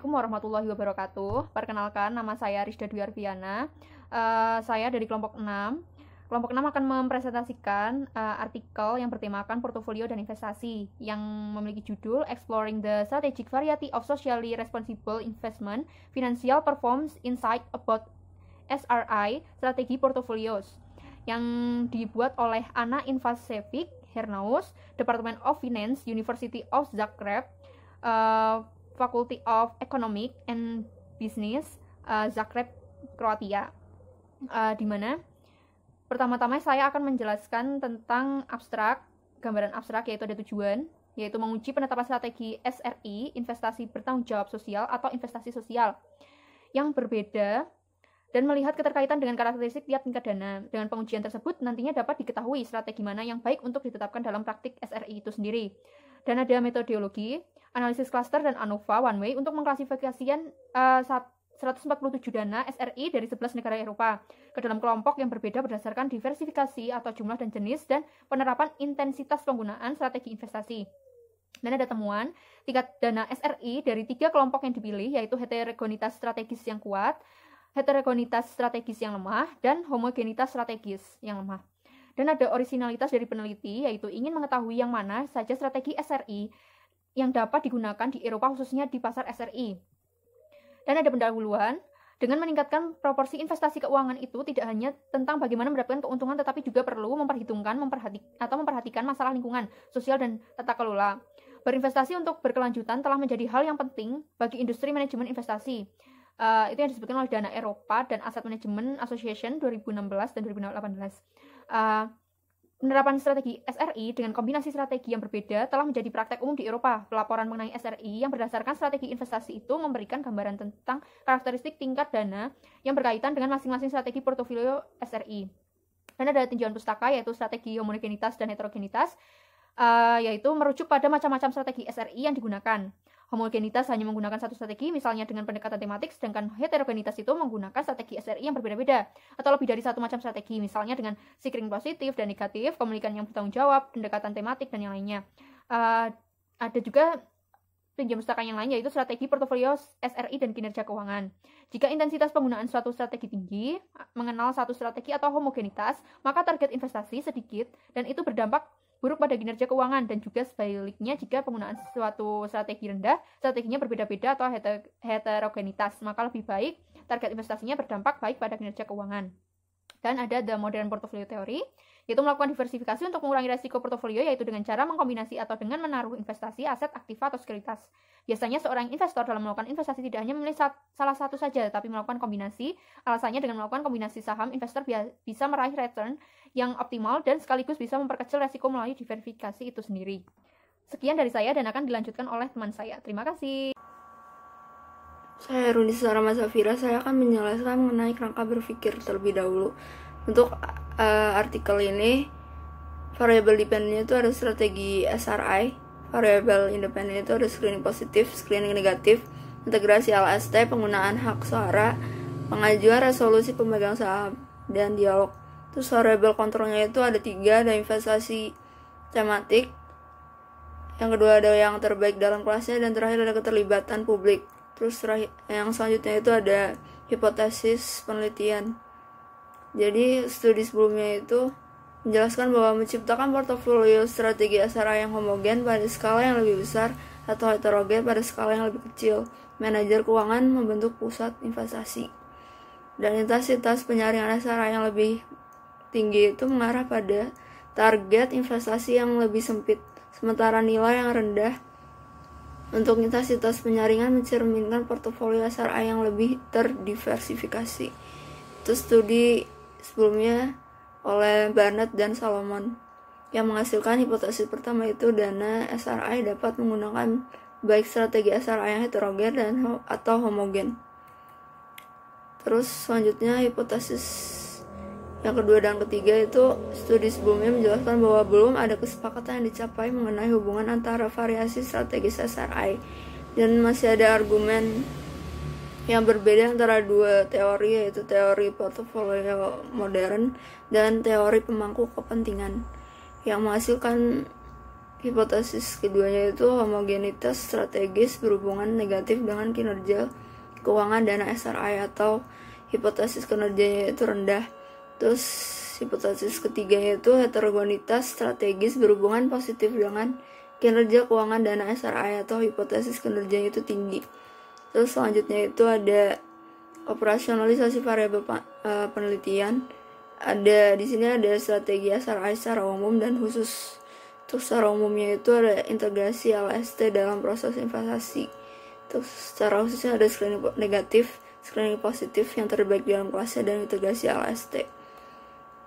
Assalamualaikum warahmatullahi wabarakatuh. Perkenalkan, nama saya Rizda Dwi Arfiana. Saya dari kelompok 6. Kelompok 6 akan mempresentasikan artikel yang bertemakan portofolio dan investasi yang memiliki judul Exploring the Strategic Variety of Socially Responsible Investment, Financial Performance Insight about SRI Strategi Portfolios, yang dibuat oleh Anna Invasevic Hernaus, Department of Finance, University of Zagreb, Faculty of Economic and Business, Zagreb, Kroatia. Di mana pertama-tama saya akan menjelaskan tentang gambaran abstrak, yaitu ada tujuan, yaitu menguji penetapan strategi SRI, investasi bertanggung jawab sosial atau investasi sosial, yang berbeda dan melihat keterkaitan dengan karakteristik tiap tingkat dana. Dengan pengujian tersebut nantinya dapat diketahui strategi mana yang baik untuk ditetapkan dalam praktik SRI itu sendiri. Dan ada metodologi, analisis cluster dan ANOVA one way untuk mengklasifikasikan 147 dana SRI dari 11 negara Eropa ke dalam kelompok yang berbeda berdasarkan diversifikasi atau jumlah dan jenis dan penerapan intensitas penggunaan strategi investasi. Dan ada temuan tingkat dana SRI dari 3 kelompok yang dipilih, yaitu heterogenitas strategis yang kuat, heterogenitas strategis yang lemah, dan homogenitas strategis yang lemah. Dan ada orisinalitas dari peneliti, yaitu ingin mengetahui yang mana saja strategi SRI yang dapat digunakan di Eropa, khususnya di pasar SRI. Dan ada pendahuluan, dengan meningkatkan proporsi investasi keuangan itu tidak hanya tentang bagaimana mendapatkan keuntungan, tetapi juga perlu memperhatikan masalah lingkungan, sosial, dan tata kelola. Berinvestasi untuk berkelanjutan telah menjadi hal yang penting bagi industri manajemen investasi. Itu yang disebutkan oleh Dana Eropa dan Asset Management Association 2016 dan 2018. Penerapan strategi SRI dengan kombinasi strategi yang berbeda telah menjadi praktek umum di Eropa. Pelaporan mengenai SRI yang berdasarkan strategi investasi itu memberikan gambaran tentang karakteristik tingkat dana yang berkaitan dengan masing-masing strategi portofolio SRI. Dan ada tinjauan pustaka, yaitu strategi homogenitas dan heterogenitas, yaitu merujuk pada macam-macam strategi SRI yang digunakan. Homogenitas hanya menggunakan satu strategi, misalnya dengan pendekatan tematik, sedangkan heterogenitas itu menggunakan strategi SRI yang berbeda-beda, atau lebih dari satu macam strategi, misalnya dengan sikring positif dan negatif, komunikasi yang bertanggung jawab, pendekatan tematik, dan yang lainnya. Ada juga pinjam pustaka yang lain, yaitu strategi portofolio SRI dan kinerja keuangan. Jika intensitas penggunaan suatu strategi tinggi, mengenal satu strategi atau homogenitas, maka target investasi sedikit, dan itu berdampak buruk pada kinerja keuangan. Dan juga sebaliknya, jika penggunaan suatu strategi rendah, strateginya berbeda-beda atau heterogenitas, maka lebih baik target investasinya berdampak baik pada kinerja keuangan. Dan ada The Modern Portfolio Theory, yaitu melakukan diversifikasi untuk mengurangi resiko portofolio, yaitu dengan cara mengkombinasi atau dengan menaruh investasi aset aktiva atau sekuritas. Biasanya seorang investor dalam melakukan investasi tidak hanya memilih salah satu saja, tapi melakukan kombinasi. Alasannya, dengan melakukan kombinasi saham, investor bisa meraih return yang optimal dan sekaligus bisa memperkecil resiko melalui diversifikasi itu sendiri. Sekian dari saya dan akan dilanjutkan oleh teman saya. Terima kasih. Saya Runisa Rama Safira, saya akan menjelaskan mengenai kerangka berpikir terlebih dahulu. Untuk artikel ini, variabel dependent itu ada strategi SRI, variabel independen itu ada screening positif, screening negatif, integrasi LST, penggunaan hak suara, pengajuan resolusi pemegang saham, dan dialog. Terus variabel kontrolnya itu ada 3, ada investasi tematik, yang kedua ada yang terbaik dalam kelasnya, dan terakhir ada keterlibatan publik. Terus yang selanjutnya itu ada hipotesis penelitian. Jadi studi sebelumnya itu menjelaskan bahwa menciptakan portofolio strategi SRI yang homogen pada skala yang lebih besar atau heterogen pada skala yang lebih kecil. Manajer keuangan membentuk pusat investasi. Dan intensitas penyaringan SRI yang lebih tinggi itu mengarah pada target investasi yang lebih sempit, sementara nilai yang rendah untuk intensitas penyaringan mencerminkan portofolio SRI yang lebih terdiversifikasi. Itu studi sebelumnya oleh Barnett dan Salomon yang menghasilkan hipotesis pertama, itu dana SRI dapat menggunakan baik strategi SRI yang heterogen atau homogen. Terus selanjutnya hipotesis yang kedua dan ketiga itu studi sebelumnya menjelaskan bahwa belum ada kesepakatan yang dicapai mengenai hubungan antara variasi strategis SRI, dan masih ada argumen yang berbeda antara dua teori, yaitu teori portofolio modern dan teori pemangku kepentingan, yang menghasilkan Hipotesis keduanya itu homogenitas strategis berhubungan negatif dengan kinerja keuangan dana SRI, atau hipotesis kinerjanya itu rendah. Terus hipotesis ketiganya itu heterogenitas strategis berhubungan positif dengan kinerja keuangan dana SRI, atau hipotesis kinerjanya itu tinggi. Terus selanjutnya itu ada operasionalisasi variabel penelitian. Di sini ada strategi SRI secara umum dan khusus. Terus secara umumnya itu ada integrasi LST dalam proses investasi. Terus secara khususnya ada screening negatif, screening positif yang terbaik dalam kelasnya, dan integrasi LST.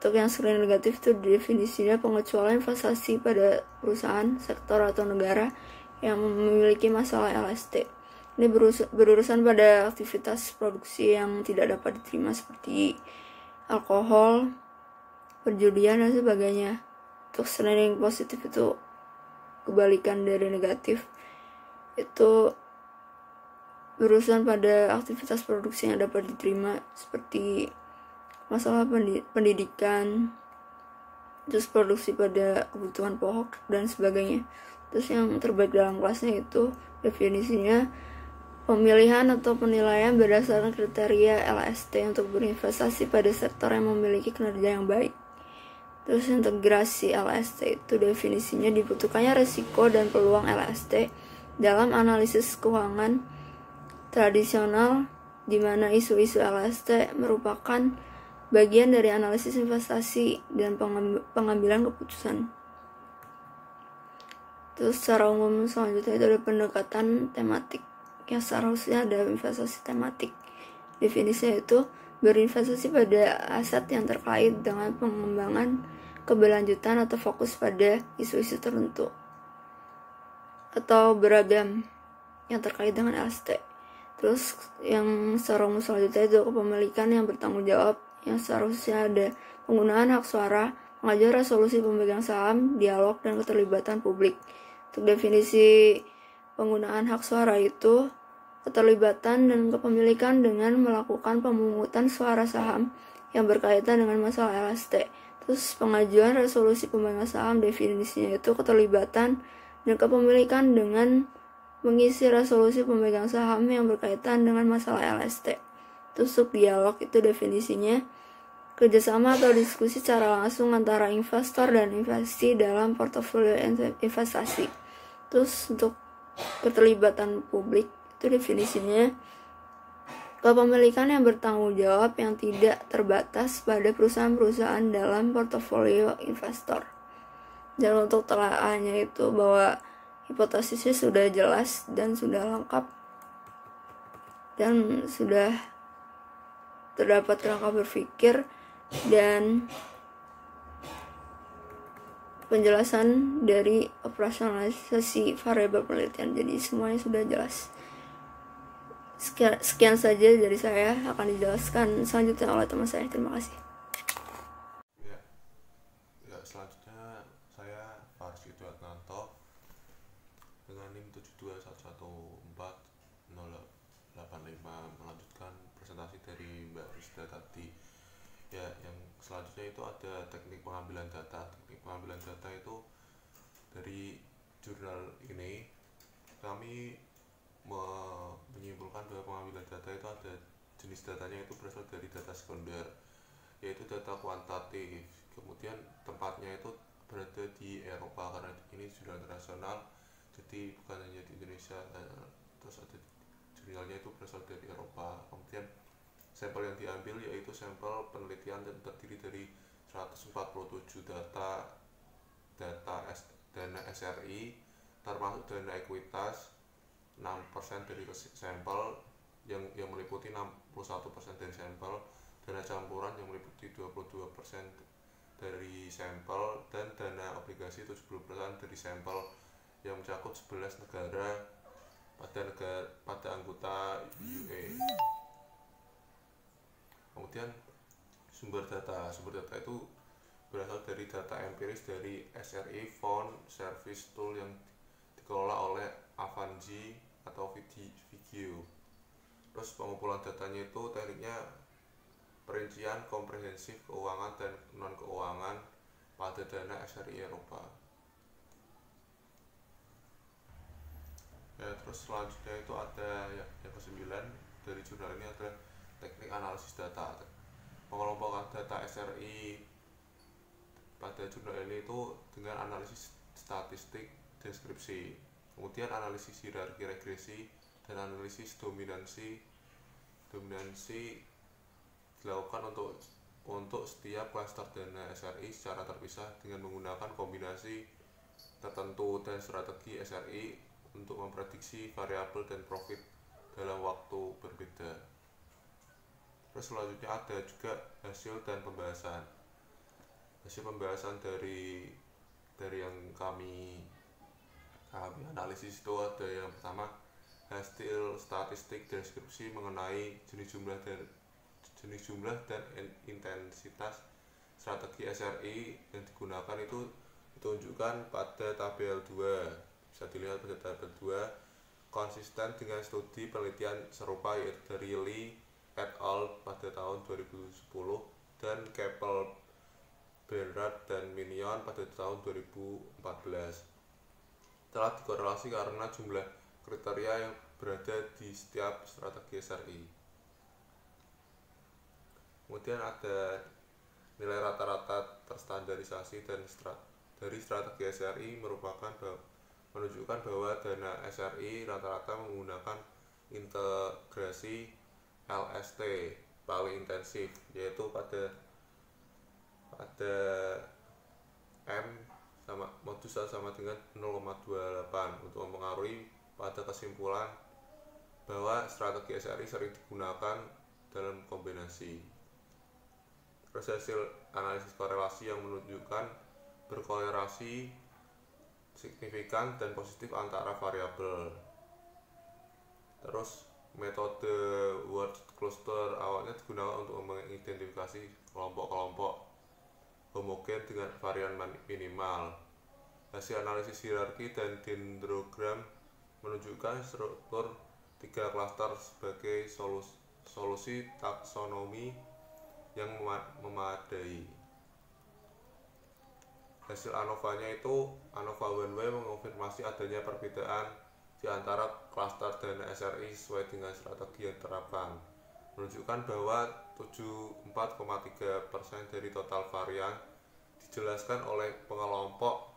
Untuk yang screening negatif itu definisinya pengecualian investasi pada perusahaan, sektor, atau negara yang memiliki masalah LST. Ini berurusan pada aktivitas produksi yang tidak dapat diterima seperti alkohol, perjudian, dan sebagainya. Untuk screening positif itu kebalikan dari negatif, itu berurusan pada aktivitas produksi yang dapat diterima seperti masalah pendidikan, terus produksi pada kebutuhan pokok, dan sebagainya. Terus yang terbaik dalam kelasnya itu definisinya pemilihan atau penilaian berdasarkan kriteria LST untuk berinvestasi pada sektor yang memiliki kinerja yang baik. Terus integrasi LST itu definisinya dibutuhkannya risiko dan peluang LST dalam analisis keuangan tradisional, di mana isu-isu LST merupakan bagian dari analisis investasi dan pengambilan keputusan. Terus secara umum selanjutnya itu ada pendekatan tematik, yang seharusnya ada investasi tematik. Definisinya itu berinvestasi pada aset yang terkait dengan pengembangan keberlanjutan atau fokus pada isu-isu tertentu atau beragam yang terkait dengan LST. Terus yang secara umum selanjutnya itu kepemilikan yang bertanggung jawab, yang seharusnya ada penggunaan hak suara, mengajar resolusi pemegang saham, dialog, dan keterlibatan publik. Untuk definisi penggunaan hak suara itu keterlibatan dan kepemilikan dengan melakukan pemungutan suara saham yang berkaitan dengan masalah LST. Terus pengajuan resolusi pemegang saham, definisinya itu keterlibatan dan kepemilikan dengan mengisi resolusi pemegang saham yang berkaitan dengan masalah LST. Terus dialog itu definisinya kerjasama atau diskusi secara langsung antara investor dan investasi dalam portofolio investasi. Terus untuk keterlibatan publik itu definisinya kepemilikan yang bertanggung jawab yang tidak terbatas pada perusahaan-perusahaan dalam portofolio investor. Dan untuk telaahnya itu bahwa hipotesisnya sudah jelas dan sudah lengkap dan sudah terdapat kerangka berpikir dan penjelasan dari operasionalisasi variabel penelitian. Jadi semuanya sudah jelas. Sekian saja dari saya, akan dijelaskan selanjutnya oleh teman saya. Terima kasih. Selanjutnya saya Farsi Duatnanto dengan NIM 721140885 melanjutkan presentasi dari Mbak Rizda tadi. Ya, yang selanjutnya itu ada teknik pengambilan data. Teknik pengambilan data itu dari jurnal ini kami menyimpulkan bahwa pengambilan data itu ada jenis datanya itu berasal dari data sekunder, yaitu data kuantitatif. Kemudian tempatnya itu berada di Eropa karena ini jurnal internasional, jadi bukan hanya di Indonesia. Terus ada jurnalnya itu berasal dari Eropa. Kemudian sampel yang diambil yaitu sampel penelitian dan terdiri dari 147 dana SRI, termasuk dana ekuitas 6% dari sampel yang meliputi 61% dari sampel, dana campuran yang meliputi 22% dari sampel, dan dana obligasi 70% dari sampel yang mencakup 11 negara pada anggota UA. Kemudian sumber data itu berasal dari data empiris dari SRI Fund Service Tool yang dikelola oleh Avanji atau Vigio. Terus pengumpulan datanya itu tekniknya perincian komprehensif keuangan dan non keuangan pada dana SRI Eropa. Terus selanjutnya itu ada yang ke-9 dari jurnal ini ada teknik analisis data. Pengelompokan data SRI pada jurnal ini itu dengan analisis statistik deskripsi, kemudian analisis hierarki regresi, dan analisis dominansi dilakukan untuk setiap klaster dana SRI secara terpisah dengan menggunakan kombinasi tertentu dan strategi SRI untuk memprediksi variabel dan profit dalam waktu berbeda. Terus selanjutnya ada juga hasil dan pembahasan. Hasil pembahasan dari yang kami analisis itu ada yang pertama, hasil statistik deskripsi mengenai jenis jumlah dan intensitas strategi SRI yang digunakan itu ditunjukkan pada tabel 2. Bisa dilihat pada tabel 2, konsisten dengan studi penelitian serupa yaitu dari Lee et al. Pada tahun 2010 dan Keppel, Bernard, dan Minion pada tahun 2014. Telah dikorelasi karena jumlah kriteria yang berada di setiap strategi SRI. Kemudian ada nilai rata-rata terstandarisasi dari strategi SRI menunjukkan bahwa dana SRI rata-rata menggunakan integrasi LST paling intensif, yaitu pada M sama modus sama dengan 0,28 untuk mempengaruhi pada kesimpulan bahwa strategi SRI sering digunakan dalam kombinasi. Terus hasil analisis korelasi yang menunjukkan berkorelasi signifikan dan positif antara variabel. Terus metode word cluster awalnya digunakan untuk mengidentifikasi kelompok-kelompok homogen dengan varian minimal. Hasil analisis hierarki dan dendrogram menunjukkan struktur 3 klaster sebagai solusi taksonomi yang memadai. Hasil ANOVA-nya itu ANOVA 1W mengonfirmasi adanya perbedaan di antara klaster dana SRI sesuai dengan strategi yang diterapkan, menunjukkan bahwa 74,3% dari total varian dijelaskan oleh pengelompok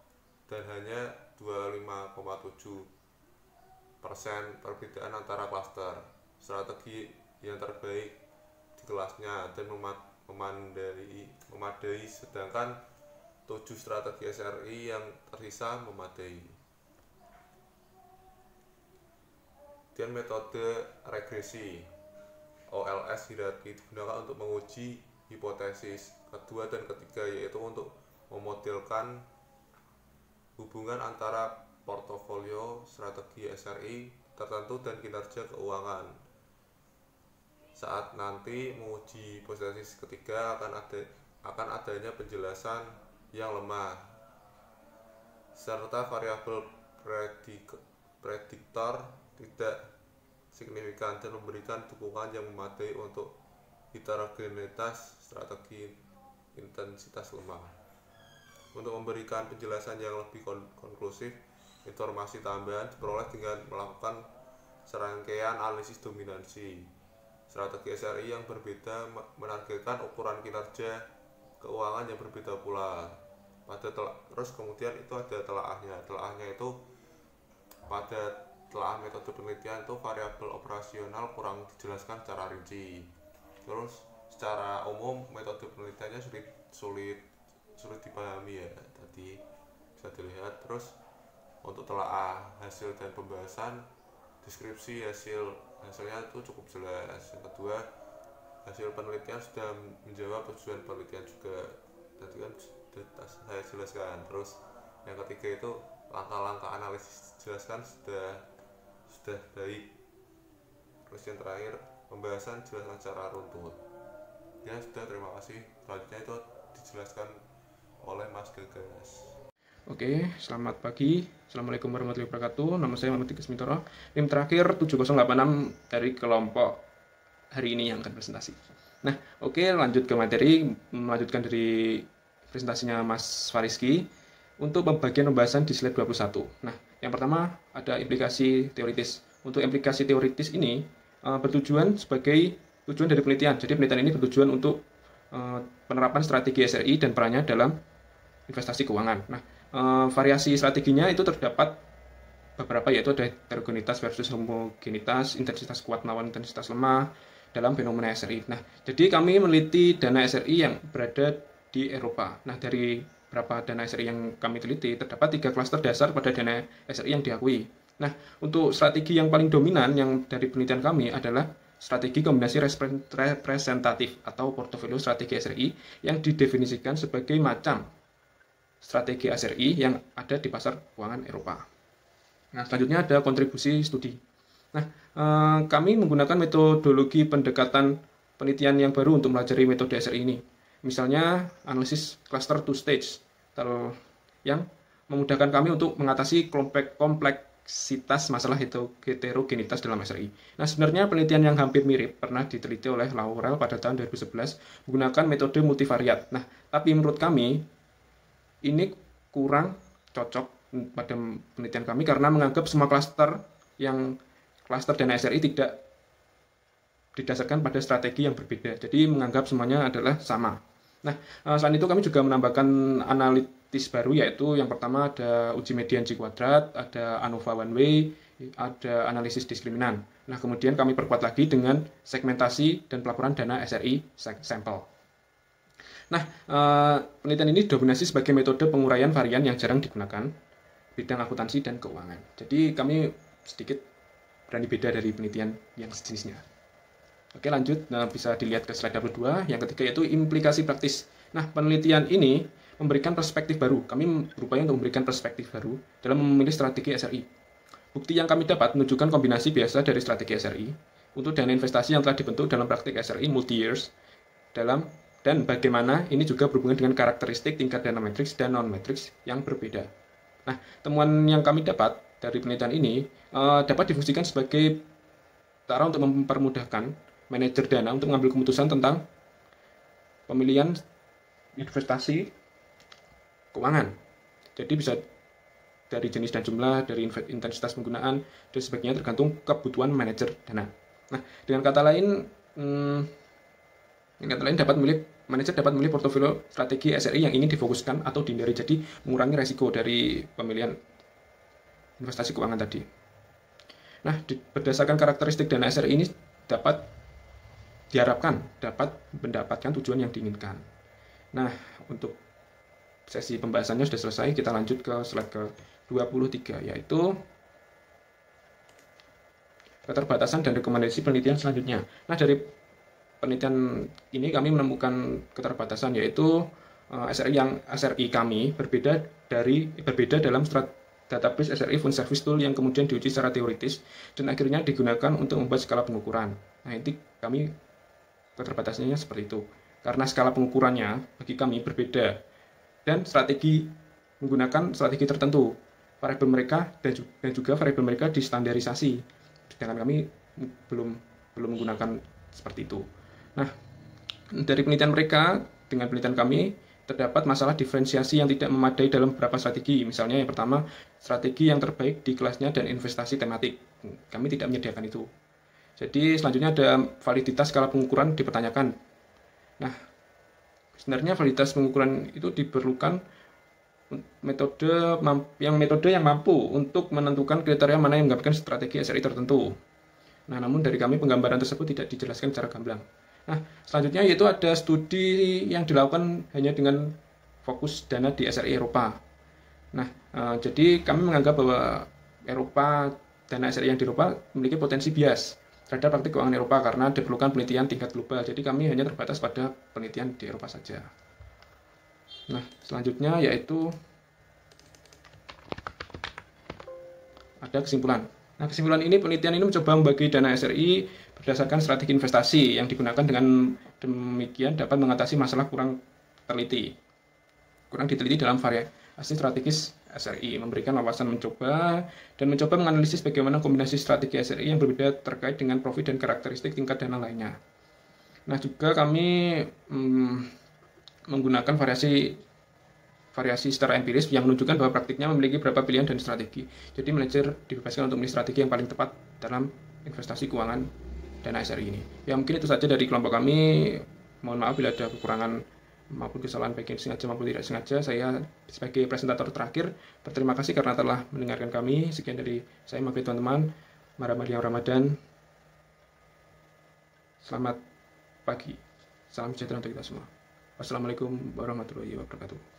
dan hanya 25,7% perbedaan antara klaster. Strategi yang terbaik di kelasnya dan memadai, sedangkan 7 strategi SRI yang tersisa memadai. Dan metode regresi OLS hierarki digunakan untuk menguji hipotesis kedua dan ketiga, yaitu untuk memodelkan hubungan antara portofolio strategi SRI tertentu dan kinerja keuangan. Saat nanti menguji hipotesis ketiga akan adanya penjelasan yang lemah serta variabel prediktor tidak signifikan dan memberikan dukungan yang memadai untuk heterogenitas strategi intensitas lemah. Untuk memberikan penjelasan yang lebih konklusif, informasi tambahan diperoleh dengan melakukan serangkaian analisis dominansi. Strategi SRI yang berbeda menargetkan ukuran kinerja keuangan yang berbeda pula. Terus kemudian itu ada telaahnya. Telaahnya itu pada telaah metode penelitian itu variabel operasional kurang dijelaskan secara rinci. Terus secara umum metode penelitiannya sulit dipahami ya, tadi bisa dilihat. Terus untuk telaah hasil dan pembahasan deskripsi hasilnya itu cukup jelas. Yang kedua, hasil penelitian sudah menjawab tujuan penelitian juga, tadi kan sudah saya jelaskan. Terus yang ketiga itu langkah-langkah analisis dijelaskan sudah baik. Terus yang terakhir, pembahasan jelaskan secara runtut. Ya sudah, terima kasih. Selanjutnya itu dijelaskan oleh Mas Gagas. Oke, selamat pagi. Assalamualaikum warahmatullahi wabarakatuh. Nama saya Muhammad Tigas Mintoro. Tim terakhir 7086 dari kelompok hari ini yang akan presentasi. Nah, oke, lanjut ke materi. Melanjutkan dari presentasinya Mas Fariski untuk pembagian pembahasan di slide 21. Nah, Yang pertama ada implikasi teoritis. Untuk implikasi teoritis ini bertujuan sebagai tujuan dari penelitian. Jadi penelitian ini bertujuan untuk penerapan strategi SRI dan perannya dalam investasi keuangan. Nah, variasi strateginya itu terdapat beberapa, yaitu ada heterogenitas versus homogenitas, intensitas kuat melawan intensitas lemah dalam fenomena SRI. Nah, jadi kami meneliti dana SRI yang berada di Eropa. Nah, dari berapa dana SRI yang kami teliti, terdapat 3 klaster dasar pada dana SRI yang diakui. Nah, untuk strategi yang paling dominan yang dari penelitian kami adalah strategi kombinasi representatif atau portofolio strategi SRI yang didefinisikan sebagai macam strategi SRI yang ada di pasar keuangan Eropa. Nah, selanjutnya ada kontribusi studi. Nah, kami menggunakan metodologi pendekatan penelitian yang baru untuk mempelajari metode SRI ini. Misalnya, analisis cluster two stage yang memudahkan kami untuk mengatasi kompleksitas masalah heterogenitas dalam SRI. Nah, sebenarnya penelitian yang hampir mirip pernah diteliti oleh Laurel pada tahun 2011 menggunakan metode multivariat. Nah, tapi menurut kami ini kurang cocok pada penelitian kami karena menganggap semua klaster dana SRI tidak didasarkan pada strategi yang berbeda. Jadi menganggap semuanya adalah sama. Nah, selain itu kami juga menambahkan analitis baru, yaitu yang pertama ada uji median G kuadrat, ada ANOVA one way, ada analisis diskriminan. Nah, kemudian kami perkuat lagi dengan segmentasi dan pelaporan dana SRI sampel. Nah, penelitian ini dominasi sebagai metode penguraian varian yang jarang digunakan bidang akuntansi dan keuangan. Jadi kami sedikit berani beda dari penelitian yang sejenisnya. Oke, lanjut. Nah, bisa dilihat ke slide 22. Yang ketiga yaitu implikasi praktis. Nah, penelitian ini memberikan perspektif baru. Kami berupaya untuk memberikan perspektif baru dalam memilih strategi SRI. Bukti yang kami dapat menunjukkan kombinasi biasa dari strategi SRI untuk dana investasi yang telah dibentuk dalam praktik SRI multi-years dan bagaimana ini juga berhubungan dengan karakteristik tingkat dana matriks dan non-matriks yang berbeda. Nah, temuan yang kami dapat dari penelitian ini dapat difungsikan sebagai cara untuk mempermudahkan manajer dana untuk mengambil keputusan tentang pemilihan investasi keuangan. Jadi bisa dari jenis dan jumlah, dari intensitas penggunaan, dan sebagainya tergantung kebutuhan manajer dana. Nah, dengan kata lain manajer dapat memilih portofolio strategi SRI yang ingin difokuskan atau dihindari, jadi mengurangi resiko dari pemilihan investasi keuangan tadi. Nah, berdasarkan karakteristik dana SRI ini diharapkan dapat mendapatkan tujuan yang diinginkan. Nah, untuk sesi pembahasannya sudah selesai, kita lanjut ke slide ke-23, yaitu keterbatasan dan rekomendasi penelitian selanjutnya. Nah, dari penelitian ini kami menemukan keterbatasan, yaitu SRI kami berbeda dalam database SRI Fund Service Tool yang kemudian diuji secara teoritis dan akhirnya digunakan untuk membuat skala pengukuran. Nah, ini kami keterbatasannya seperti itu. Karena skala pengukurannya bagi kami berbeda dan menggunakan strategi tertentu. Variabel mereka dan juga variabel mereka distandarisasi. Sedangkan kami belum menggunakan seperti itu. Nah, dari penelitian mereka dengan penelitian kami terdapat masalah diferensiasi yang tidak memadai dalam beberapa strategi. Misalnya yang pertama, strategi yang terbaik di kelasnya dan investasi tematik. Kami tidak menyediakan itu. Jadi selanjutnya ada validitas skala pengukuran dipertanyakan. Nah, sebenarnya validitas pengukuran itu diperlukan metode yang mampu untuk menentukan kriteria mana yang menggambarkan strategi SRI tertentu. Nah, namun dari kami penggambaran tersebut tidak dijelaskan secara gamblang. Nah, selanjutnya yaitu ada studi yang dilakukan hanya dengan fokus dana di SRI Eropa. Nah, jadi kami menganggap bahwa dana SRI yang di Eropa memiliki potensi bias terhadap praktik keuangan Eropa karena diperlukan penelitian tingkat global. Jadi kami hanya terbatas pada penelitian di Eropa saja. Nah, selanjutnya yaitu ada kesimpulan. Nah, kesimpulan ini, penelitian ini mencoba membagi dana SRI berdasarkan strategi investasi yang digunakan, dengan demikian dapat mengatasi masalah kurang diteliti dalam variasi strategis SRI, memberikan wawasan mencoba menganalisis bagaimana kombinasi strategi SRI yang berbeda terkait dengan profit dan karakteristik tingkat dana lainnya. Nah, juga kami menggunakan variasi variasi secara empiris yang menunjukkan bahwa praktiknya memiliki beberapa pilihan dan strategi. Jadi manajer dibebaskan untuk memilih strategi yang paling tepat dalam investasi keuangan dana SRI ini. Ya mungkin itu saja dari kelompok kami. Mohon maaf bila ada kekurangan maupun kesalahan baik yang sengaja maupun tidak sengaja. Saya sebagai presentator terakhir berterima kasih karena telah mendengarkan kami. Sekian dari saya, maaf teman-teman. Ramadan. Selamat pagi. Salam sejahtera untuk kita semua. Wassalamualaikum warahmatullahi wabarakatuh.